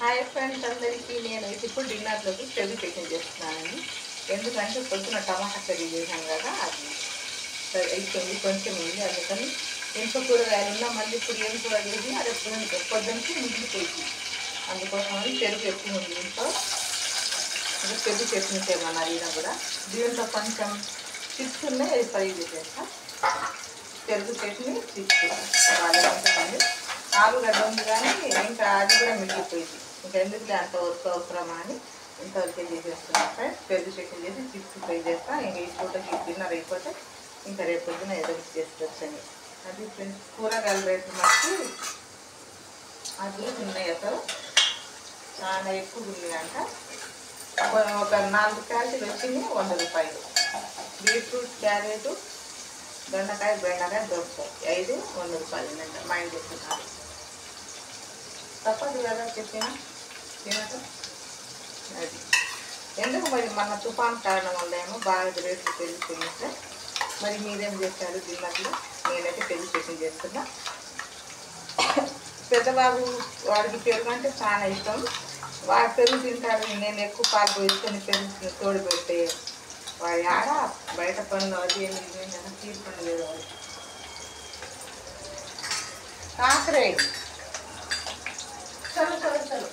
Hi friends అందరికీ నేనైతే ఇప్పుడు డిన్నర్లోకి పెరుగు చట్నీ చేస్తున్నానండి. ఎందుకంటే పొద్దున టమాటా కర్రీ చేశాను కదా, అది అయిపోయింది, కొంచెం ఉంది. అందుకని ఎంత కూరగాయలు ఉన్నా మళ్ళీ ఇప్పుడు ఏం కూర చేసి అది పొద్దున్నకి మిగిలిపోయింది. అందుకోసమని పెరుగు ఎక్కువ ఉంది ఇంట్లో. పెరుగు చట్నీ చేయమన్నారు ఈయన కూడా. దీంట్లో కొంచెం చిప్స్ ఉన్నాయి, అది ఫ్రై చేసేస్తా. పెరుగు చట్నీ చిప్స్ బాగా ఉంటుంది. ఆలుగడ్డ ఉంది కానీ ఇంకా అది కూడా మిగిలిపోయింది. ఇంకా ఎందుకులే అంతవరకు అవసరమా అని ఇంతవరకే చేసేస్తున్నాను ఫ్రెండ్స్. పెరుగు చట్నీ చేసి చిప్స్ ఫ్రై చేస్తా. ఇంకా ఈ పూటకి డిన్నర్ అయిపోతే ఇంకా రేపు పొద్దున ఏదో చేసుకొచ్చండి. అది ఫ్రెండ్స్ కూరగాయల రేట్లు మట్టి అది ఉన్నాయి, అసలు చాలా ఎక్కువ ఉన్నాయంట. ఒక 4 క్యారెట్లు వచ్చింది 100 రూపాయలు. బీట్రూట్, క్యారెట్, బెండకాయ దొరుకుతాయి 5 100 రూపాయలు అంట. మా ఇంటి చెప్తున్నారు తప్పదు కదా చెప్పిన తినక. అది ఎందుకు మరి మన తుఫాన్ కారణం వల్ల ఏమో బాగా రేట్లు పెరిగిపోయినట్టే. మరి మీరేం చేస్తారు డిన్నర్లో? నేనైతే పెరుగు చట్నీ చేస్తున్నా. పెద్దబాబు వాడికి పెరుగు అంటే చాలా ఇష్టం. వాడు పెరుగు తింటాడు. నేను ఎక్కువ పాలు పోసుకొని పెరుగు తోడు పెడితే వాడి ఆడ బయట పనులు అది ఏమి తీసుకొని లేదు. వాడు కాకరే చలో చలో చలో